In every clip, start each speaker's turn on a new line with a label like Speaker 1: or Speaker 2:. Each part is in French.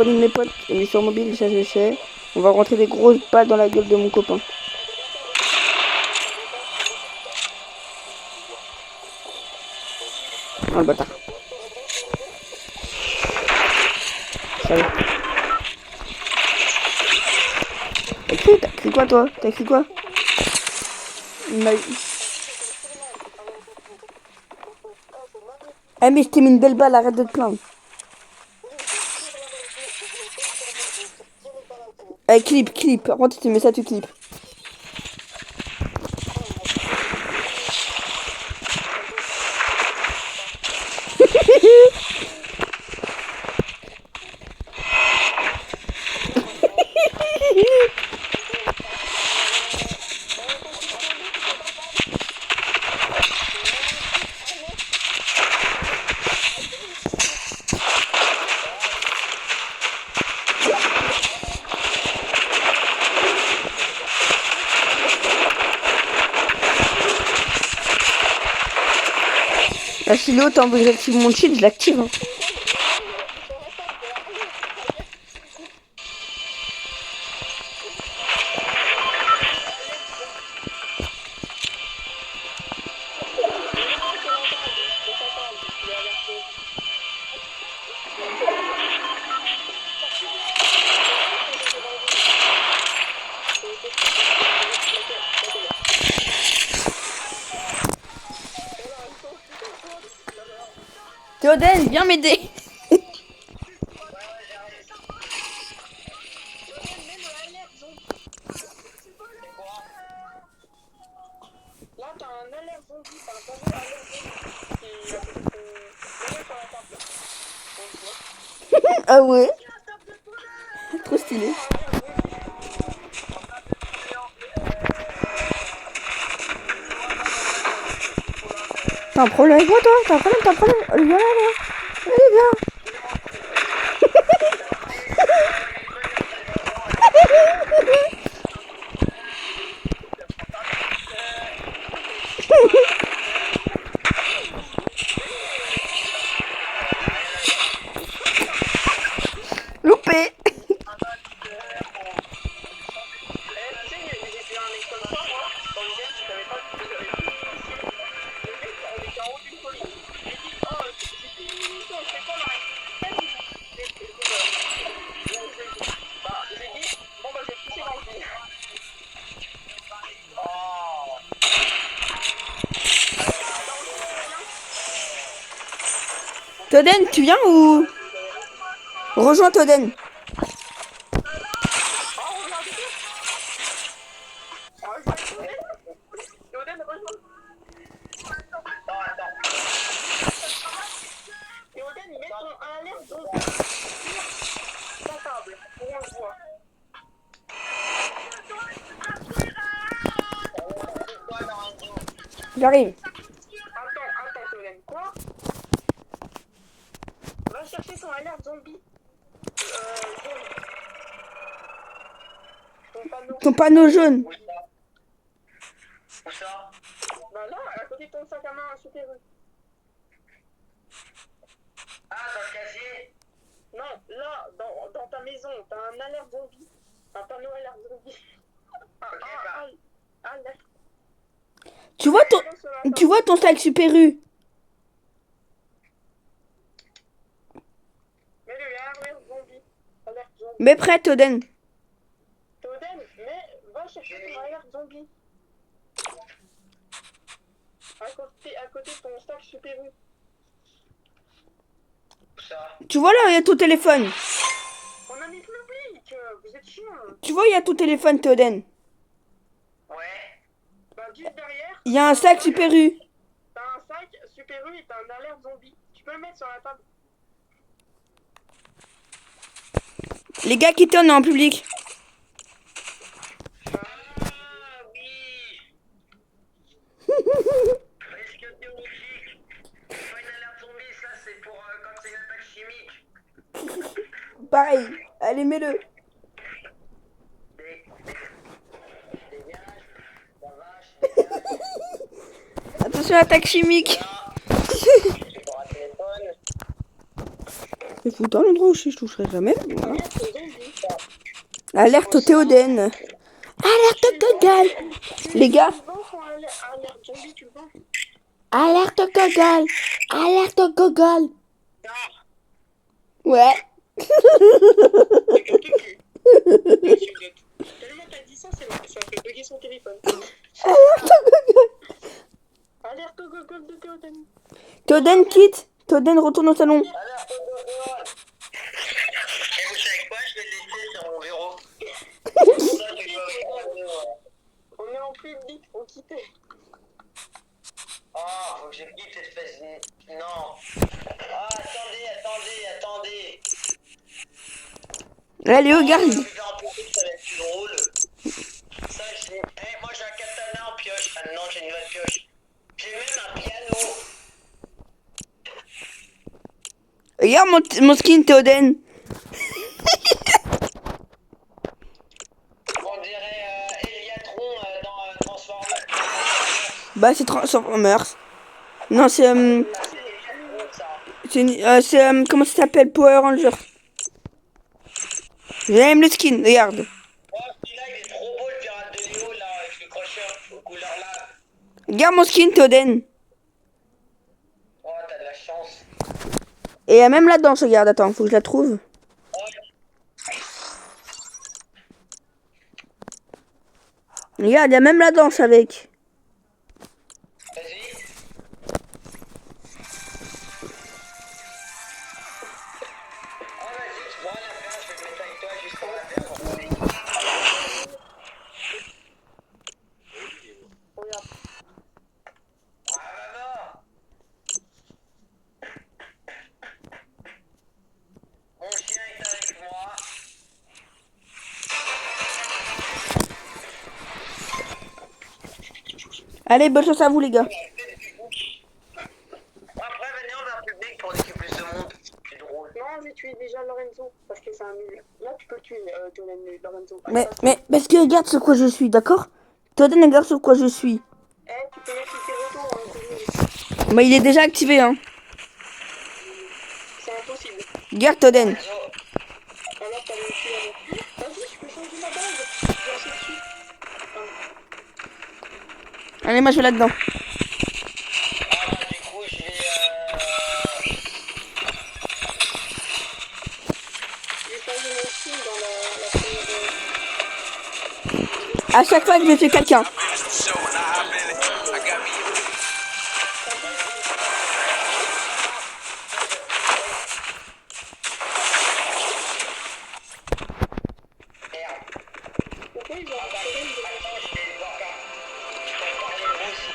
Speaker 1: de mes potes, mais sur mobile, ça je sais. On va rentrer des grosses balles dans la gueule de mon copain. Oh le bâtard. Salut. T'as écrit quoi toi? T'as écrit quoi? Eh mais je t'ai mis une belle balle, arrête de te plaindre. Eh clip. Par contre tu mets ça, tu clip. Là si l'autre envie que j'active mon cheat, je l'active. Hein. Théoden, viens m'aider.
Speaker 2: Là, t'as un alerte zombie, t'as un panneau alerte zombie
Speaker 1: Ah ouais. Trop stylé. T'as un problème avec moi toi? T'as un problème? Allez viens là. Allez viens. Loupé. Théoden, tu viens ou... Rejoins Théoden. J'arrive.
Speaker 2: Attends, Théoden, quoi? Va chercher son alerte zombie.
Speaker 1: Ton panneau jaune.
Speaker 2: Où ça? Bah là, à côté de ton sac à main, super. Ah, dans le casier? Non, là, dans ta maison, t'as un alerte zombie. Un panneau alerte zombie. Alerte.
Speaker 1: Tu vois ton sac Super U.
Speaker 2: Mets-le, alerte zombie. Alerte zombie.
Speaker 1: Mais prêt Théoden.
Speaker 2: Théoden, mais va chercher ton alerte zombie. À côté de ton sac Super U. Ça.
Speaker 1: Tu vois là, il y a ton téléphone.
Speaker 2: On a mis public, vous êtes chiant.
Speaker 1: Tu vois, il y a ton téléphone Théoden.
Speaker 2: Ouais. Bah juste derrière.
Speaker 1: Il y a un sac Super U.
Speaker 2: T'as un sac Super U et t'as un alerte zombie. Tu peux le mettre sur la table.
Speaker 1: Les gars, quittez, on est en public.
Speaker 2: Ah oui. Risque biologique. C'est pas une alerte zombie, ça c'est pour quand c'est une attaque chimique.
Speaker 1: Pareil. Allez, mets-le. Attention, attaque chimique. C'est foutant l'endroit où je toucherai jamais. Voilà. Alerte au Théoden. Alerte au Théoden. Les gars. Alerte au Gogol. Alerte au Gogol. Ouais.
Speaker 2: Tellement t'as dit ça, ça fait bugger son téléphone.
Speaker 1: Alerte au Gogol.
Speaker 2: Alerte au Gogol de Théoden.
Speaker 1: Théoden quitte. Théoden retourne au salon.
Speaker 2: Alerte au Gogol. Et vous savez quoi, je vais le laisser sur mon bureau. On est en public, faut quitter. Oh, faut que je quitte cette espèce de... Non. Ah, attendez.
Speaker 1: Allez, regarde.
Speaker 2: Ça va être plus drôle. Ça, moi j'ai un katana en pioche. Ah non, j'ai une nouvelle pioche. J'ai même un piano.
Speaker 1: Regarde mon skin Théoden.
Speaker 2: On dirait Eliatron dans Transformers.
Speaker 1: Bah c'est Transformers. Non c'est comment ça s'appelle, Power Rangers. J'aime le skin, regarde.
Speaker 2: Oh, celui-là il est trop beau, le pirate de Léo là, avec le crocheur aux couleurs là.
Speaker 1: Regarde mon skin Théoden.
Speaker 2: Oh, t'as de la chance.
Speaker 1: Et il y a même la danse, regarde, attends, faut que je la trouve. Regarde, il y a même la danse avec.
Speaker 2: Vas-y. Oh, vas-y, tu prends la place, je vais te mettre avec toi juste pour la faire. Regarde. Ah, maman. Mon chien est avec moi.
Speaker 1: Allez, bonne chance à vous les gars.
Speaker 2: Après, venez, on va en public pour qu'il y ait plus de monde. C'est drôle. Non, j'ai tué déjà Lorenzo, parce que c'est un nul. Là, tu peux le tuer, Lorenzo.
Speaker 1: Mais parce que regarde sur quoi je suis, d'accord? Théoden, regarde sur quoi je suis.
Speaker 2: Eh, tu peux mettre tes retours,
Speaker 1: Bah il est déjà activé, hein.
Speaker 2: c'est impossible.
Speaker 1: Regarde Théoden.
Speaker 2: Alors, t'as réussi à mettre. Vas-y, je peux changer ma base. Je vais lancer dessus.
Speaker 1: Allez, moi je vais là-dedans.
Speaker 2: Ah, bah, du coup, je vais changer mon style dans la première.
Speaker 1: À chaque fois que je fais quelqu'un.
Speaker 2: Pourquoi ils ont un problème de... Attends, je vais aller voir là. Je peux parler rousse.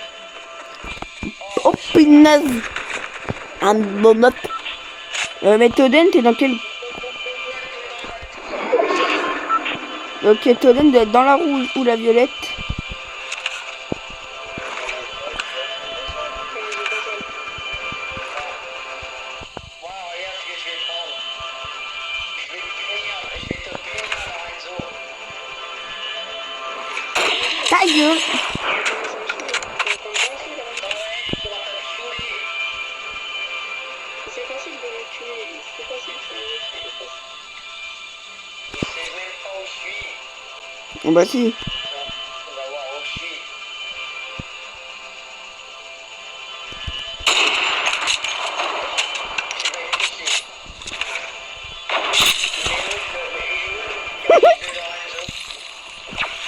Speaker 1: Oh punaise. Un bon up. Mais Théoden, t'es dans quel... Ok, Théoden doit être dans la rouge ou la violette.
Speaker 2: Wow, regarde ce que je vais prendre. Je vais te punir, Lorenzo.
Speaker 1: Ta gueule.
Speaker 2: Ouais, pour te saouler. C'est facile de le tuer. C'est facile, c'est facile. Je sais même pas où je suis.
Speaker 1: Oh bah si.
Speaker 2: On va voir où je suis. Je vais y toucher. Il est où de Lorenzo?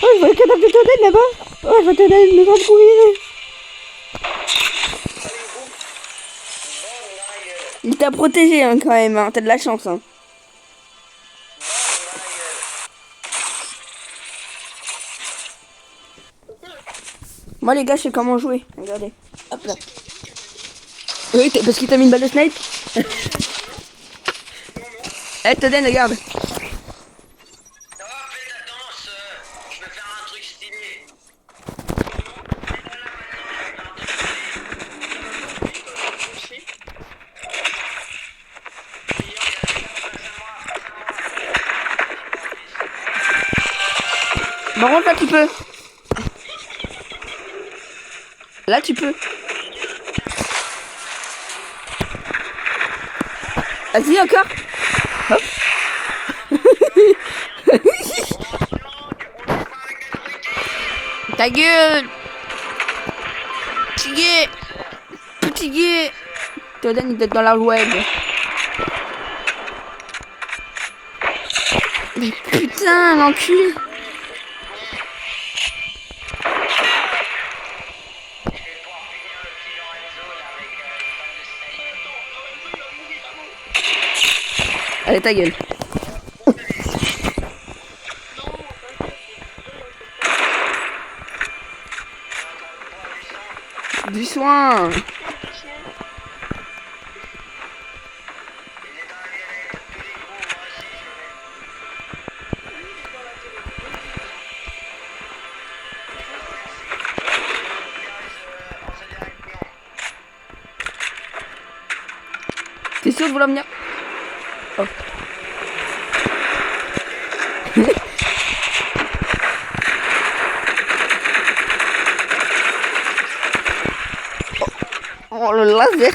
Speaker 1: Oh, je vois le cadavre de Théoden là-bas. Oh, je vois Théoden nous en courir. Il t'a protégé hein, quand même, hein. T'as de la chance. Hein. Moi les gars, je sais comment jouer. Regardez. Hop là. Oui, parce qu'il t'a mis une balle de snipe. Eh, Théoden, regarde.
Speaker 2: Oh, fais ta danse. Je vais faire un truc stylé.
Speaker 1: Par contre, là, tu peux. Là, tu peux. Vas-y, encore. Hop. Ta gueule. Fatigué. Fatigué. Toden il est dans la web. Mais putain, l'enculé. Allez, ta gueule. Du soin. T'es sûr de vouloir venir? Oh. Oh, le laser.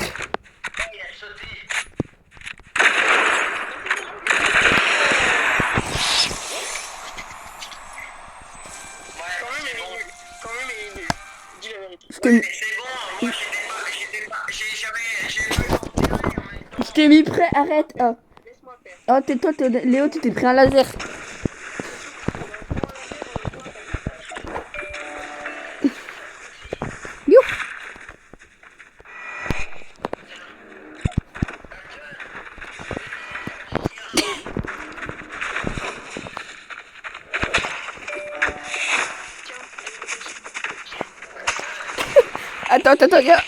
Speaker 1: Je t'ai mis prêt, arrête. Oh, oh tais-toi, Léo, tu t'es pris un laser. You. Attends, gars.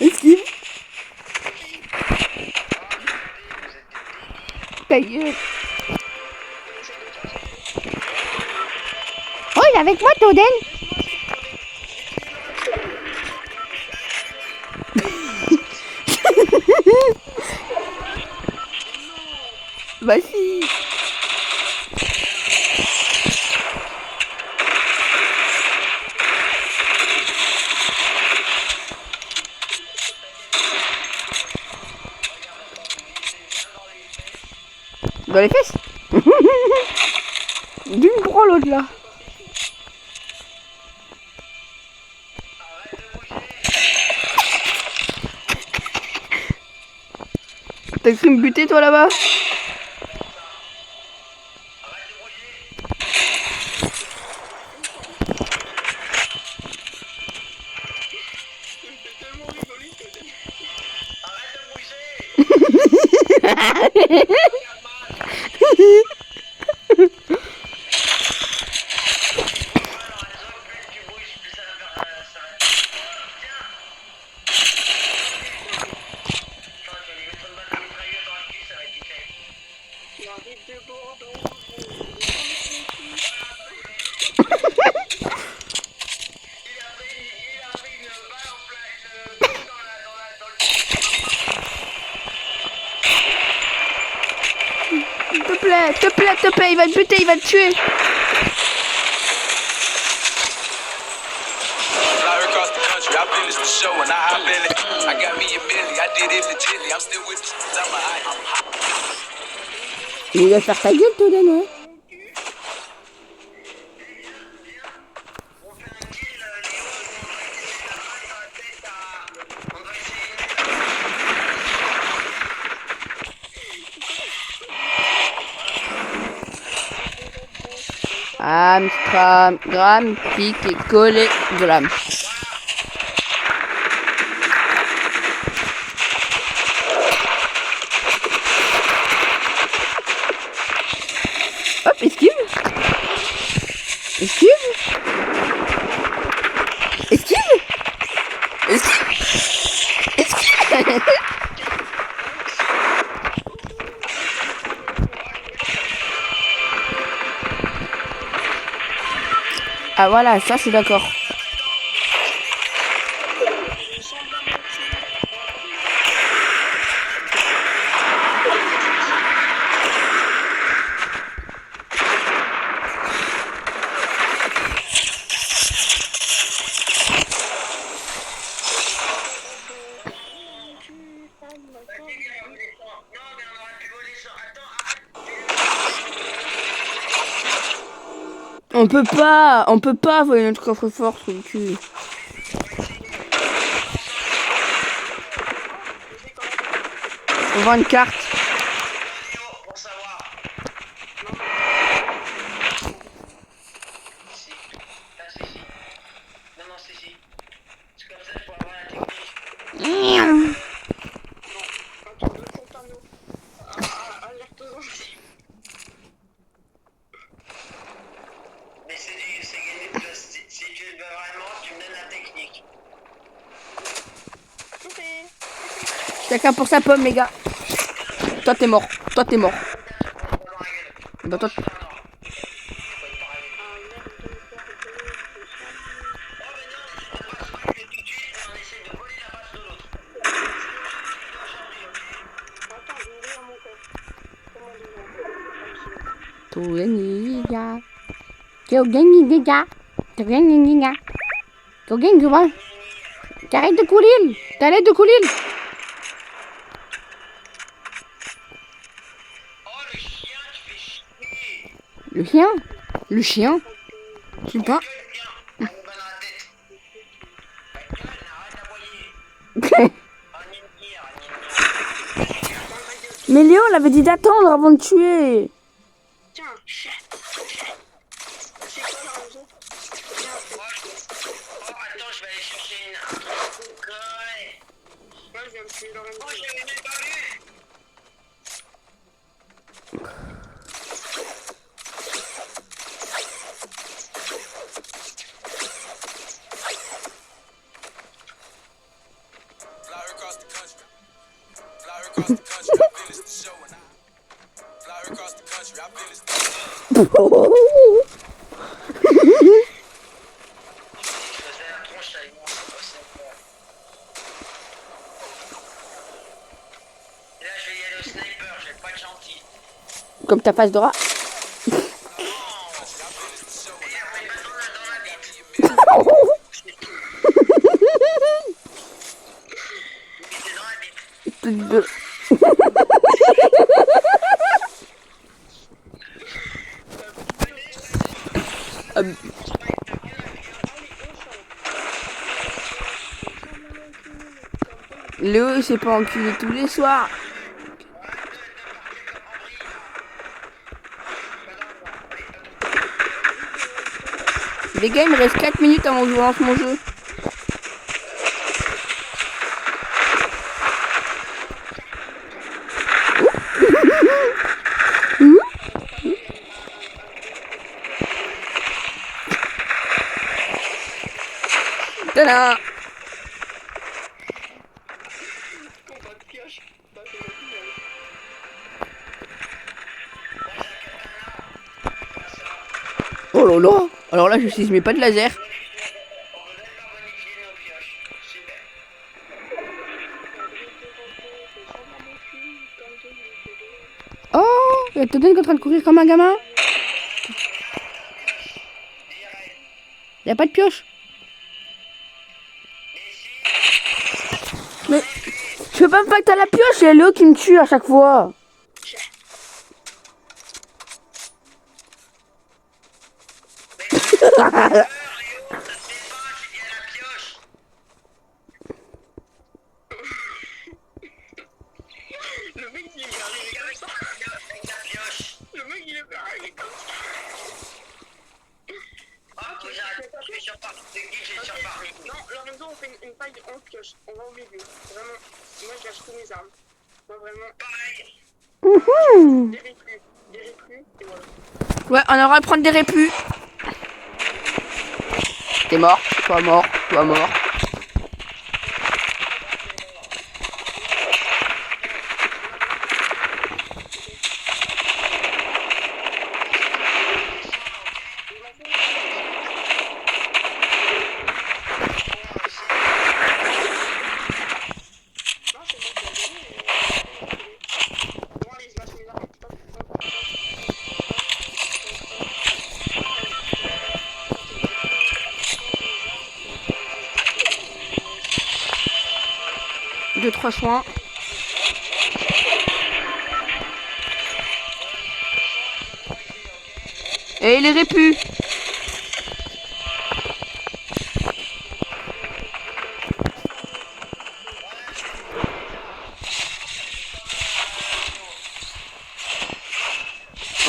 Speaker 1: Esquive. Ta gueule. Oh, il est avec moi, Toden. Bah si. Dans les fesses. D'une pour l'autre là. T'as cru me buter toi là-bas? Te plaît, il va te buter, il va te tuer. Il va faire ta gueule, Toden, ouais. Amstram, gramme, pique et collé, gramme. Hop, esquive. Esquive. Esquive. Esquive. Esquive. Ah voilà, ça je suis d'accord. On peut pas voler notre coffre-fort, trou du cul. On vend une carte.
Speaker 2: Pour savoir. Si. Ah, si, si. Non, si, si. C'est comme ça, il faut avoir la technique. Mais c'est gagné de si tu le veux vraiment, tu me donnes la technique.
Speaker 1: Chacun pour sa pomme, les gars. Toi, t'es mort. Toi, t'es mort. Bah, toi... Tout gagné, les gars. Tout gagné, les gars. Tout gagné, les gars. Tout gagné, les gars. T'arrêtes de courir. T'arrêtes de courir.
Speaker 2: Oh, le chien, tu fais chier.
Speaker 1: Le chien? Le chien? Je sais pas.
Speaker 2: Viens, on va dans la tête. Arrête d'aboyer.
Speaker 1: Mais Léo, on avait dit d'attendre avant de tuer.
Speaker 3: Tiens, chat. C'est quoi la raison?
Speaker 2: Oh, attends, je vais aller chercher une. Ouais.
Speaker 3: Moi, je viens de tuer Lorenzo.
Speaker 2: Oh, je l'avais même pas vu.
Speaker 4: Fly across the country. Fly across the country. I feel it's the show and I fly across the country. I feel it's the show.
Speaker 2: Je faisais la tronche avec moi. Et là, je vais y aller au sniper. Je vais pas être gentil.
Speaker 1: Comme ta face d'ora.
Speaker 2: Et après, il va dans la bite. Il était dans la bite.
Speaker 1: Léo, il s'est pas enculé tous les soirs. Les gars, il me reste 4 minutes avant que je lance mon jeu. Tada! Oh là là! Alors là, je mets pas de laser.
Speaker 2: On peut même pas bonifier nos pioches. Super.
Speaker 1: Oh! Il y a Toden qui est en train de courir comme un gamin. Il y a pas de pioche. Mais je veux pas me pacter à la pioche, c'est Léo qui me tue à chaque fois.
Speaker 3: Le mec, il est arrivé comme ça.
Speaker 2: Avec la pioche.
Speaker 3: Le mec, il est arrivé comme ça.
Speaker 2: Ah, ok, j'arrête. Je vais sur parmi. De qui j'ai sur parmi.
Speaker 3: Non, Lorenzo, on fait une paille en pioche. On va au milieu. Vraiment. Moi, je lâche tous mes armes. Moi, vraiment.
Speaker 2: Pareil.
Speaker 3: Des réplus, et voilà.
Speaker 1: Ouais, on aurait à prendre des répus. T'es mort, toi mort, toi mort.
Speaker 3: Non, c'est bon, c'est gagné. Bon, allez, je lâche mes armes. Hop, hop, hop.
Speaker 1: 2-3 soins. Et les répus.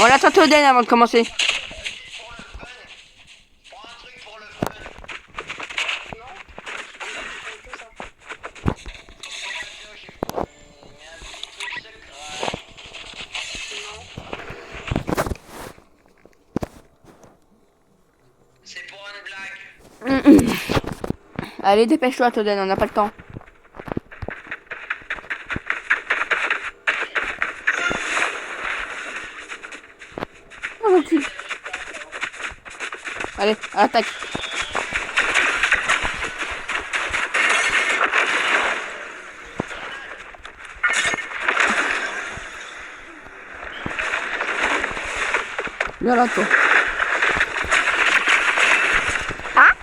Speaker 1: On attend Théoden avant de commencer.
Speaker 2: Pour le fun. Prends un truc pour le fun.
Speaker 3: Non, que ça.
Speaker 2: J'ai un petit truc secret.
Speaker 3: Non.
Speaker 2: C'est pour une blague.
Speaker 1: Allez, dépêche-toi, Théoden, on n'a pas le temps. Ah, vas-y. Allez, attaque. Viens là, toi. Ah!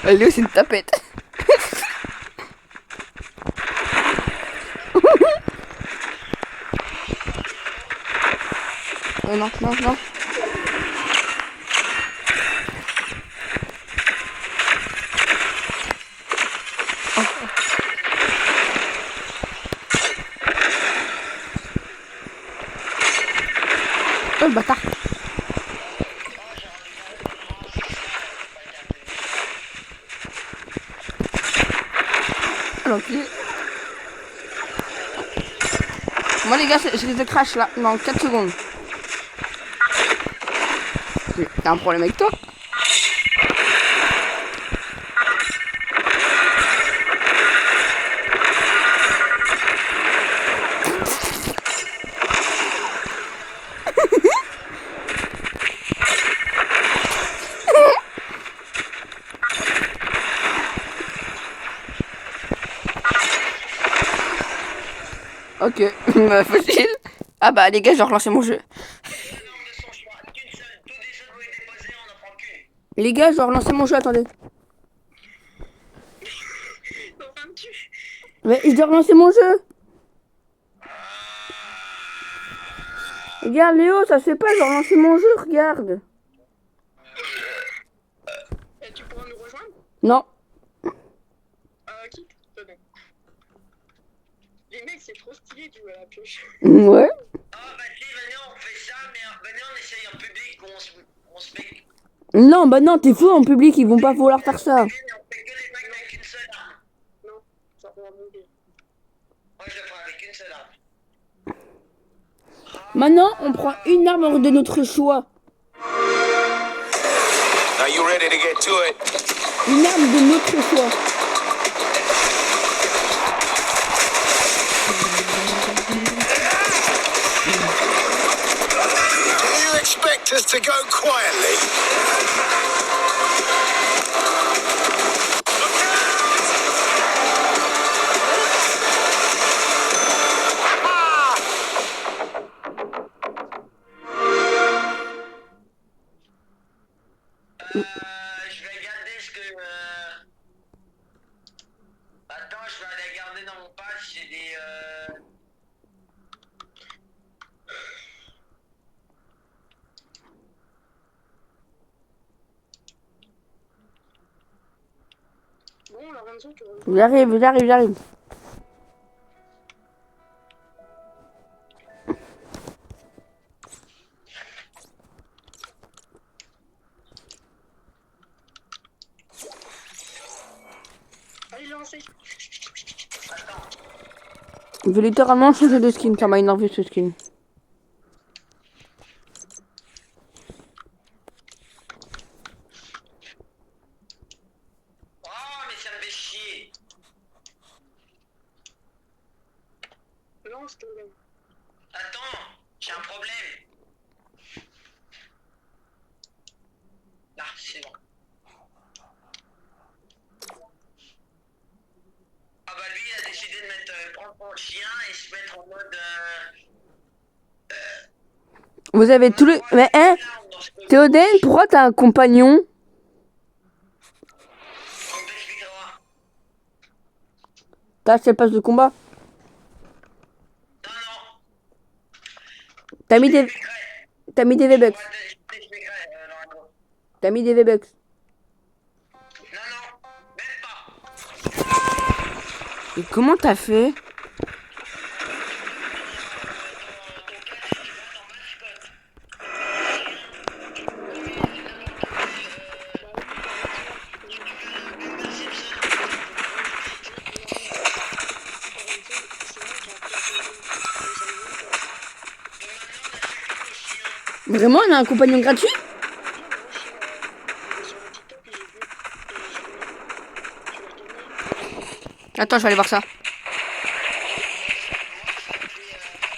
Speaker 1: Léo, c'est une tapette. Non, non, non. Oh, le bâtard. Ah, l'enculé. Moi, les gars, je risque de crash là, dans 4 secondes. Mais t'as un problème avec toi? Ok, facile. Ah bah les gars, j'ai relancé mon jeu.
Speaker 2: Un homme de son choix. Qu'une seule. Tous des jeux doivent être déposés, on n'en prend qu'une.
Speaker 1: Les gars, je dois relancer mon jeu, attendez.
Speaker 3: Enfin, tu.
Speaker 1: Mais je dois relancer mon jeu. Regarde Léo, ça se fait pas, je dois relancer mon jeu, regarde.
Speaker 3: Et tu pourras nous rejoindre?
Speaker 1: Non.
Speaker 3: Qui? Tenez. Les mecs, c'est trop stylé de jouer à la pioche.
Speaker 1: Ouais.
Speaker 2: Ah bah si, venez, on fait ça, mais venez, on essaye en public, on se fait...
Speaker 1: Non, bah non, t'es fou en public, ils vont pas vouloir faire ça.
Speaker 2: On fait que les mecs avec une seule arme.
Speaker 3: Non, ça va mourir.
Speaker 2: Moi, je le ferai avec une seule arme.
Speaker 1: Maintenant, on prend une arme de notre choix.
Speaker 4: Are you ready to get to it?
Speaker 1: Une arme de notre choix.
Speaker 4: Do you expect us to go quietly?
Speaker 2: Je vais garder ce que... Attends, je vais aller garder dans mon patch, j'ai des...
Speaker 3: Bon, Lorenzo, tu rejoins.
Speaker 1: J'arrive.
Speaker 3: Allez, lancez.
Speaker 1: Je vais littéralement changer de skin, ça m'a énervé ce skin.
Speaker 2: Oh, mais ça me fait chier.
Speaker 3: Lance, Théoden.
Speaker 2: Attends, j'ai un problème. Ah, c'est bon. Ah bah lui, il a décidé de mettre prendre son chien et se mettre en mode...
Speaker 1: Vous avez tous les... Mais hein,
Speaker 2: dans ce que-
Speaker 1: Théoden, pourquoi t'as un compagnon? T'as acheté le pass de combat?
Speaker 2: Non, non.
Speaker 1: T'as mis des...
Speaker 2: J'expliquerai.
Speaker 1: T'as mis des V-Bucks.
Speaker 2: Je t'expliquerai, Lorenzo.
Speaker 1: T'as mis des V-Bucks.
Speaker 2: Non, non. Même pas.
Speaker 1: Et comment t'as fait? Vraiment, on a un compagnon gratuit? Attends, je vais aller voir ça.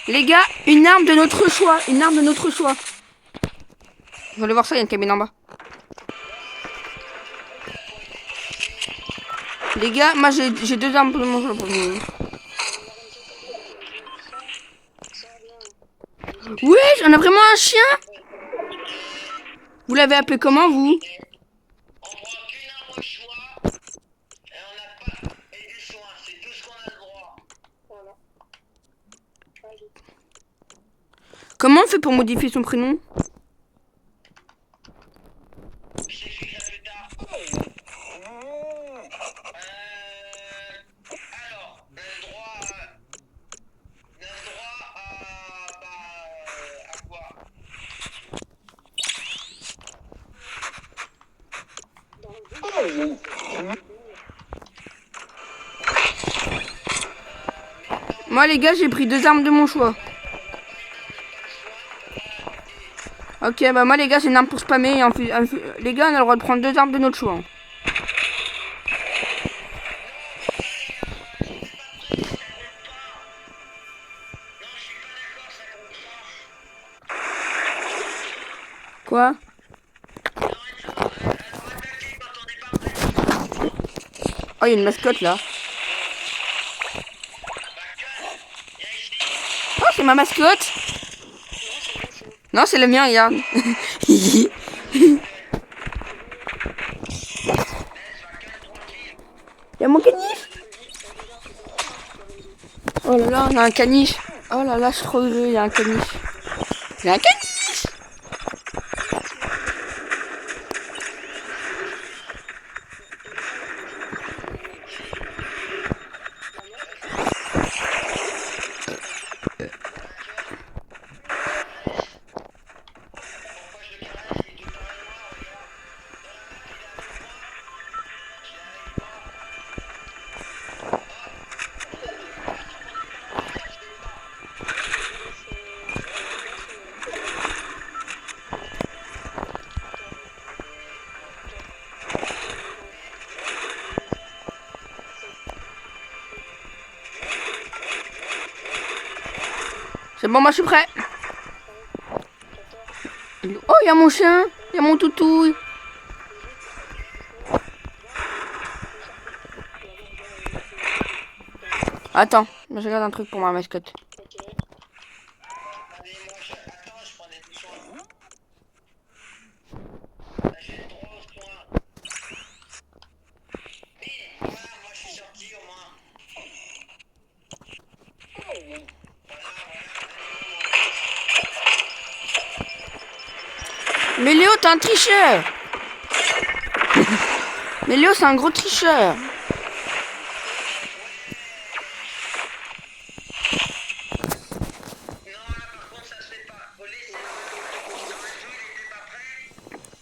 Speaker 1: Les gars, une arme de notre choix. Une arme de notre choix. Je vais aller voir ça, il y a une cabine en bas. Les gars, moi j'ai 2 armes pour mon choix. Ouais, on a vraiment un chien. Vous l'avez appelé comment, vous?
Speaker 2: On prend qu'une arme au choix. Et on n'a pas. Et des soins. C'est tout ce qu'on a le droit.
Speaker 3: Voilà. Allez.
Speaker 1: Comment on fait pour modifier son prénom?
Speaker 2: Je t'expliquerai plus tard. Alors, le droit à quoi?
Speaker 1: Moi, les gars, j'ai pris 2 armes de mon choix. Ok, bah moi, les gars, c'est une arme pour spammer. Et les gars, on a le droit de prendre 2 armes de notre choix. Hein. Quoi? Oh, il y a une mascotte là. Oh, c'est ma mascotte. Non, c'est le mien, regarde. Il y a mon caniche. Oh là là, on a un caniche. Oh là là, je suis trop heureux, il y a un caniche. Il y a un caniche. C'est bon, moi je suis prêt. Oh, il y a mon chien. Il y a mon toutou. Attends, je regarde un truc pour ma mascotte.
Speaker 2: Attendez, attends, je prends des soins. Là, j'ai le droit aux soins. Voilà, moi je suis sorti au moins.
Speaker 1: Mais Léo, t'es un tricheur. Mais Léo, c'est un gros tricheur.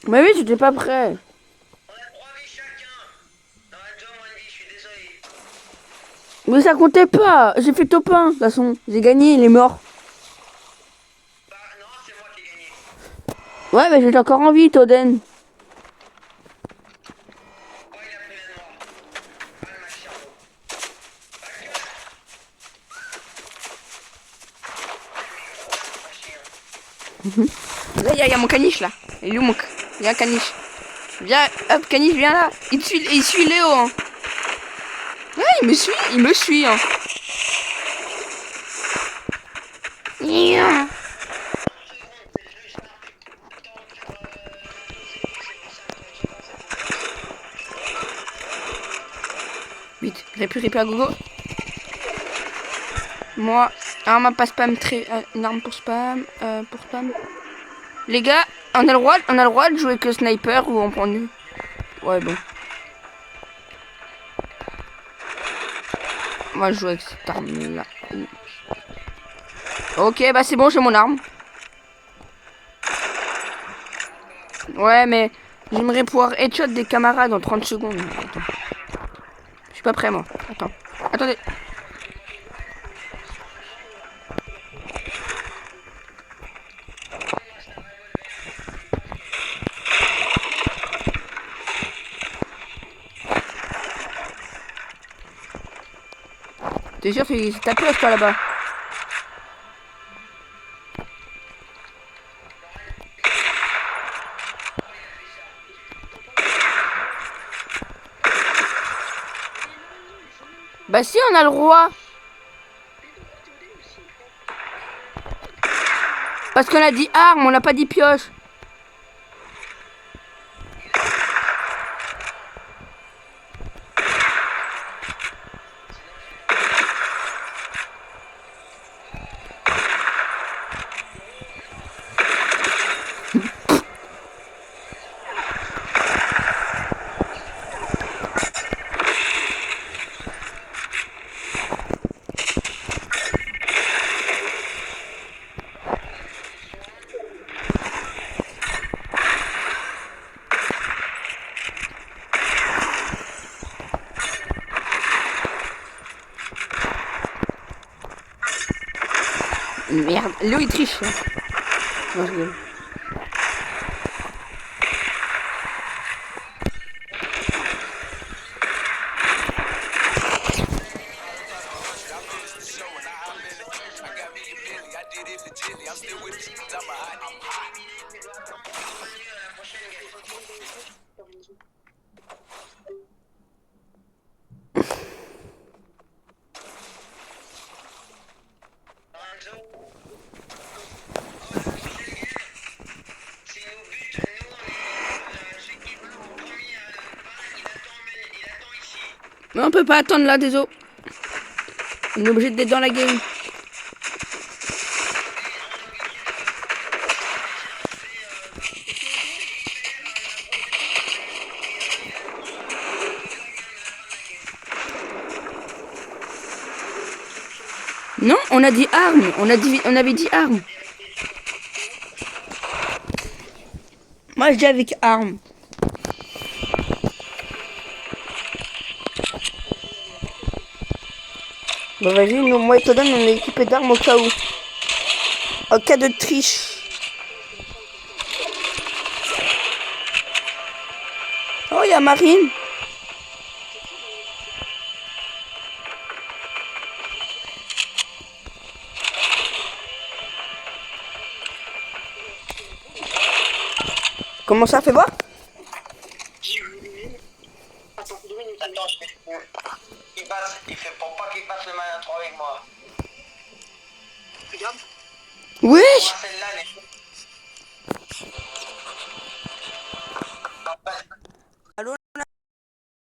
Speaker 1: Mais oui, j'étais pas prêt.
Speaker 2: On a 3 vies chacun. Non, toi, moins de vie, je suis désolé.
Speaker 1: Mais ça comptait pas. J'ai fait top 1, de toute façon. J'ai gagné, il est mort.
Speaker 2: Bah, non, c'est moi qui ai gagné.
Speaker 1: Ouais, mais j'ai encore envie, Toden.
Speaker 2: Oh, il a pris la noire. Ah, le machin.
Speaker 1: Là, il y a mon caniche, là. Il est où, mon... Il y a un caniche. Viens, hop, caniche, viens là. Il suit Léo, hein. Ouais, il me suit, hein. Nya. Vite, j'ai plus ripé à gogo. Moi, arme à pas spam, une arme pour spam, Les gars, on a le droit de jouer que sniper ou on prend nu. Ouais, bon. Moi, je joue avec cette arme-là. Ok, bah c'est bon, j'ai mon arme. Ouais, mais j'aimerais pouvoir headshot des camarades en 30 secondes. Attends. Je suis pas prêt, moi. Attends. Attendez. T'es sûr que c'est ta cloche, toi, là-bas? Bah si, on a le droit. Parce qu'on a dit arme, on n'a pas dit pioche. Merde, Léo il triche. Non, je rigole. Mais on peut pas attendre là, désolé. On est obligé d'être dans la game. Non, on a dit arme. On avait dit arme. Moi, je dis avec arme. Bon, vas-y, nous, moi et Todan, on est équipé d'armes au cas où. En cas de triche. Oh, il y a Marine. Comment ça fait voir?
Speaker 3: Attends, 2 minutes.
Speaker 2: Attends, il fait pour pas qu'il passe le malin trop avec moi.
Speaker 3: Regarde.
Speaker 1: Oui.
Speaker 2: Moi, celle-là, elle est